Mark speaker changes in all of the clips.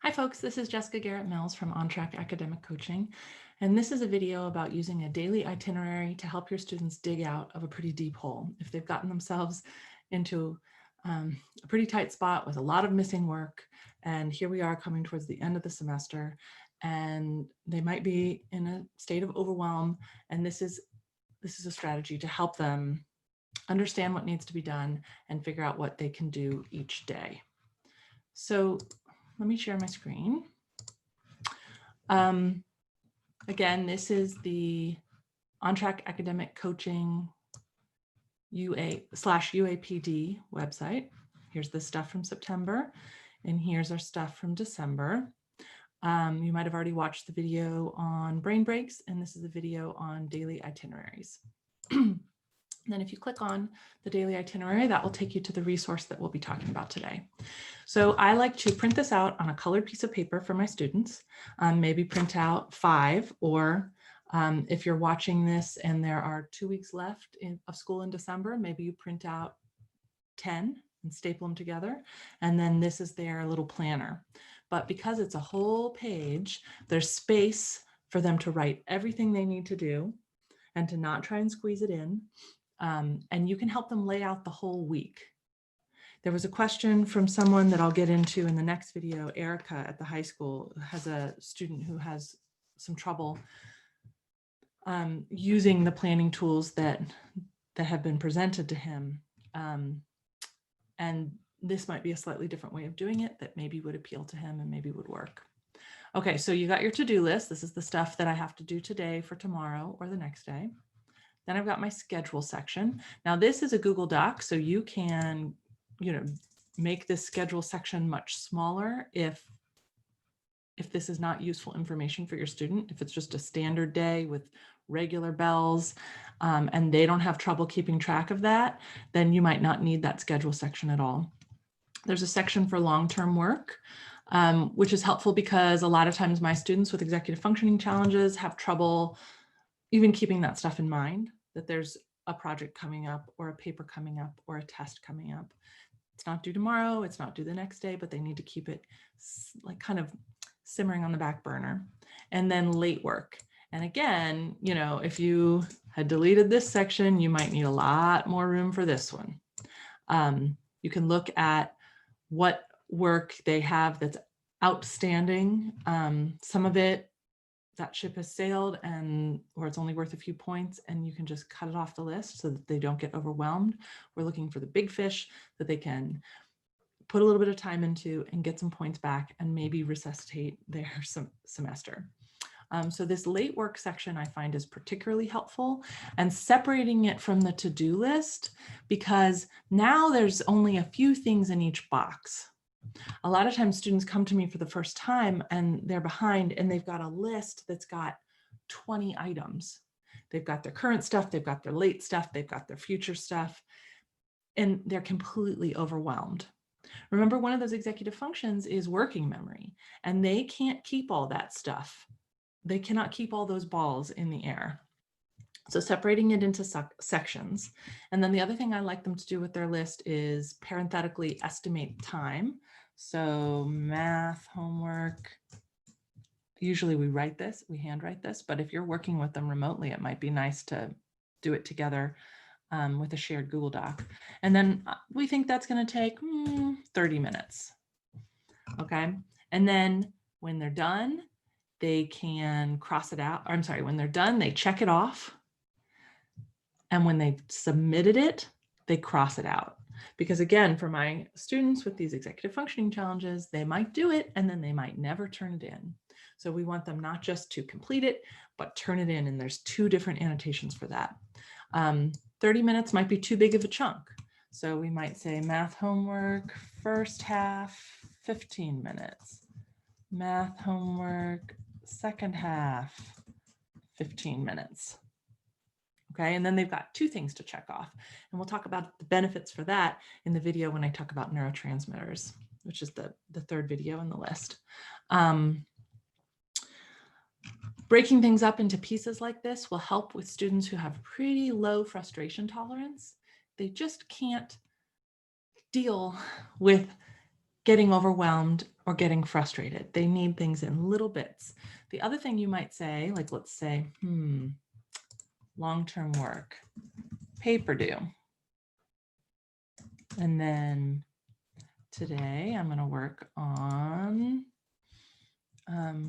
Speaker 1: Hi folks, this is Jessica Garrett-Mills from On Track Academic Coaching, and this is a video about using a daily itinerary to help your students dig out of a pretty deep hole. If they've gotten themselves into a pretty tight spot with a lot of missing work, and here we are coming towards the end of the semester, and they might be in a state of overwhelm, and this is a strategy to help them understand what needs to be done and figure out what they can do each day. So let me share my screen. Again, this is the On Track Academic Coaching UA/UAPD website. Here's the stuff from September, and here's our stuff from December. You might have already watched the video on brain breaks, and this is a video on daily itineraries. Then if you click on the daily itinerary, that will take you to the resource that we'll be talking about today. So I like to print this out on a colored piece of paper for my students, maybe print out 5, or if you're watching this and there are 2 weeks left of school in December, maybe you print out 10 and staple them together. And then this is their little planner. But because it's a whole page, there's space for them to write everything they need to do and to not try and squeeze it in. And you can help them lay out the whole week. There was a question from someone that I'll get into in the next video. Erica at the high school has a student who has some trouble using the planning tools that have been presented to him. And this might be a slightly different way of doing it that maybe would appeal to him and maybe would work. Okay, so you got your to-do list. This is the stuff that I have to do today for tomorrow or the next day. Then I've got my schedule section. Now this is a Google Doc, so you can, make this schedule section much smaller if this is not useful information for your student. If it's just a standard day with regular bells and they don't have trouble keeping track of that, then you might not need that schedule section at all. There's a section for long-term work, which is helpful because a lot of times my students with executive functioning challenges have trouble even keeping that stuff in mind, that there's a project coming up or a paper coming up or a test coming up. It's not due tomorrow, it's not due the next day, but they need to keep it like kind of simmering on the back burner. And then late work. And again, if you had deleted this section, you might need a lot more room for this one. You can look at what work they have that's outstanding. Some of it, that ship has sailed or it's only worth a few points, and you can just cut it off the list so that they don't get overwhelmed. We're looking for the big fish that they can put a little bit of time into and get some points back and maybe resuscitate their semester. So this late work section I find is particularly helpful, and separating it from the to-do list, because now there's only a few things in each box. A lot of times students come to me for the first time and they're behind and they've got a list that's got 20 items. They've got their current stuff, they've got their late stuff, they've got their future stuff, and they're completely overwhelmed. Remember, one of those executive functions is working memory, and they can't keep all that stuff. They cannot keep all those balls in the air. So separating it into sections. And then the other thing I like them to do with their list is parenthetically estimate time. So math, homework, usually we handwrite this, but if you're working with them remotely, it might be nice to do it together with a shared Google Doc. And then we think that's going to take 30 minutes. Okay. And then when they're done, they can cross it out. I'm sorry, when they're done, they check it off. And when they submitted it, they cross it out. Because again, for my students with these executive functioning challenges, they might do it and then they might never turn it in. So we want them not just to complete it, but turn it in. And there's 2 different annotations for that. 30 minutes might be too big of a chunk. So we might say math homework, first half, 15 minutes. Math homework, second half, 15 minutes. Okay, and then they've got 2 things to check off. And we'll talk about the benefits for that in the video when I talk about neurotransmitters, which is the 3rd video in the list. Breaking things up into pieces like this will help with students who have pretty low frustration tolerance. They just can't deal with getting overwhelmed or getting frustrated. They need things in little bits. The other thing you might say, like let's say, long-term work, paper due. And then today I'm going to work on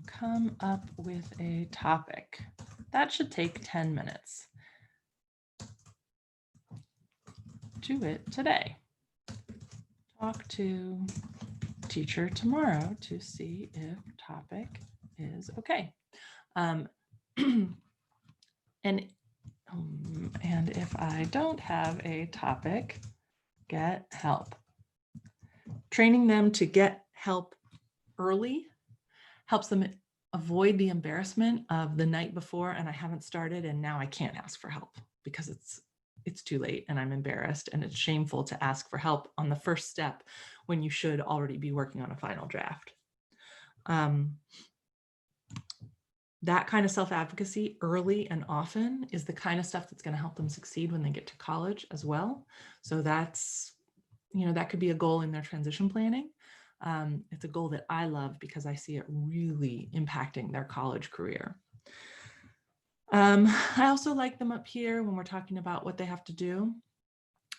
Speaker 1: come up with a topic. That should take 10 minutes. Do it today. Talk to teacher tomorrow to see if topic is okay. And if I don't have a topic, get help. Training them to get help early helps them avoid the embarrassment of the night before and I haven't started and now I can't ask for help because it's too late and I'm embarrassed and it's shameful to ask for help on the first step when you should already be working on a final draft. That kind of self-advocacy early and often is the kind of stuff that's going to help them succeed when they get to college as well. So that's, that could be a goal in their transition planning. It's a goal that I love because I see it really impacting their college career. I also like them up here when we're talking about what they have to do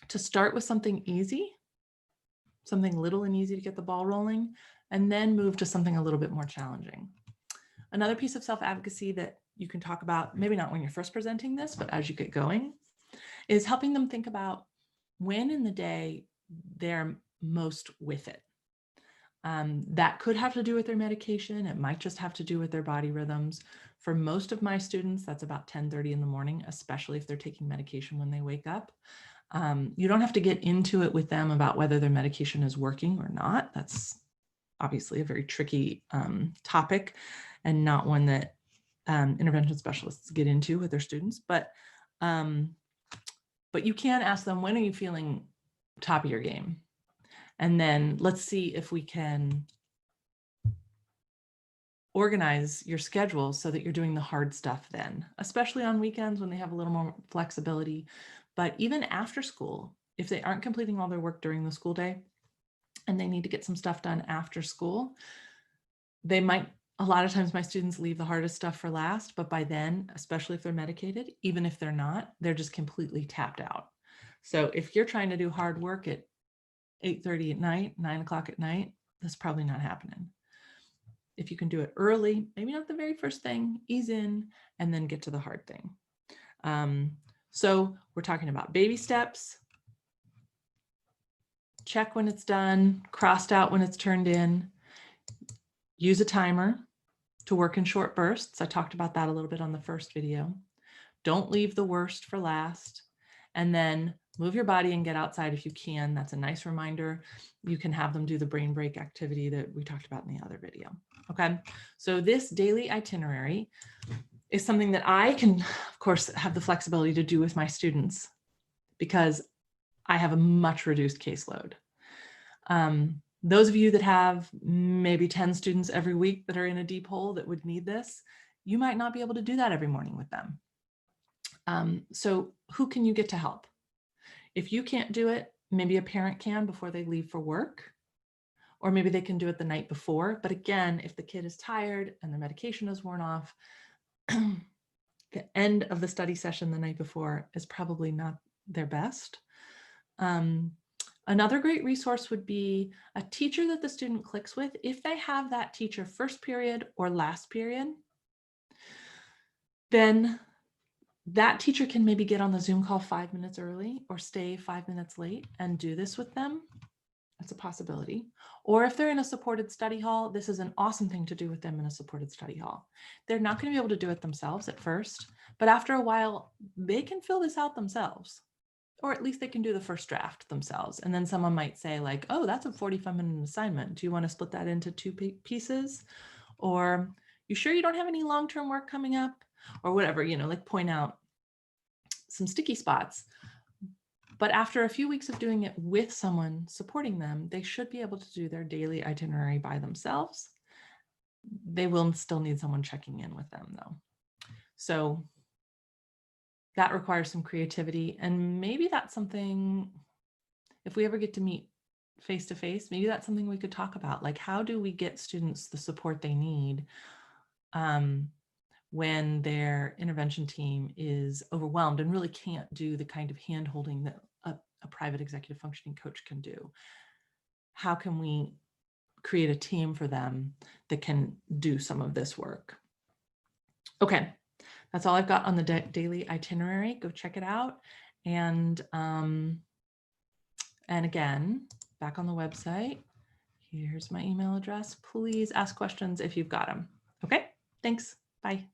Speaker 1: to start with something easy, something little and easy to get the ball rolling, and then move to something a little bit more challenging. Another piece of self-advocacy that you can talk about, maybe not when you're first presenting this, but as you get going, is helping them think about when in the day they're most with it. That could have to do with their medication. It might just have to do with their body rhythms. For most of my students, that's about 10:30 in the morning, especially if they're taking medication when they wake up. You don't have to get into it with them about whether their medication is working or not. That's obviously a very tricky topic and not one that intervention specialists get into with their students. But you can ask them, when are you feeling top of your game? And then let's see if we can organize your schedule so that you're doing the hard stuff then, especially on weekends when they have a little more flexibility. But even after school, if they aren't completing all their work during the school day and they need to get some stuff done after school, they might, a lot of times my students leave the hardest stuff for last, but by then, especially if they're medicated, even if they're not, they're just completely tapped out. So if you're trying to do hard work at 8:30 at night, 9 o'clock at night, that's probably not happening. If you can do it early, maybe not the very first thing, ease in, and then get to the hard thing. So we're talking about baby steps. Check when it's done, crossed out when it's turned in. Use a timer to work in short bursts. I talked about that a little bit on the first video. Don't leave the worst for last. And then move your body and get outside if you can. That's a nice reminder. You can have them do the brain break activity that we talked about in the other video. Okay, so this daily itinerary is something that I can, of course, have the flexibility to do with my students because I have a much reduced caseload. Those of you that have maybe 10 students every week that are in a deep hole that would need this, you might not be able to do that every morning with them. So who can you get to help? If you can't do it, maybe a parent can before they leave for work, or maybe they can do it the night before. But again, if the kid is tired and their medication is worn off, the end of the study session the night before is probably not their best. Another great resource would be a teacher that the student clicks with. If they have that teacher first period or last period, then that teacher can maybe get on the Zoom call 5 minutes early or stay 5 minutes late and do this with them. That's a possibility. Or if they're in a supported study hall, this is an awesome thing to do with them in a supported study hall. They're not going to be able to do it themselves at first, but after a while, they can fill this out themselves. Or at least they can do the first draft themselves. And then someone might say like, oh, that's a 45-minute assignment. Do you want to split that into 2 pieces? Or you sure you don't have any long-term work coming up? Or whatever, like point out some sticky spots. But after a few weeks of doing it with someone supporting them, they should be able to do their daily itinerary by themselves. They will still need someone checking in with them though. So that requires some creativity. And maybe that's something, if we ever get to meet face-to-face, maybe that's something we could talk about. Like, how do we get students the support they need when their intervention team is overwhelmed and really can't do the kind of hand-holding that a private executive functioning coach can do? How can we create a team for them that can do some of this work? Okay, that's all I've got on the daily itinerary. Go check it out. And again, back on the website, here's my email address. Please ask questions if you've got them. Okay, thanks. Bye.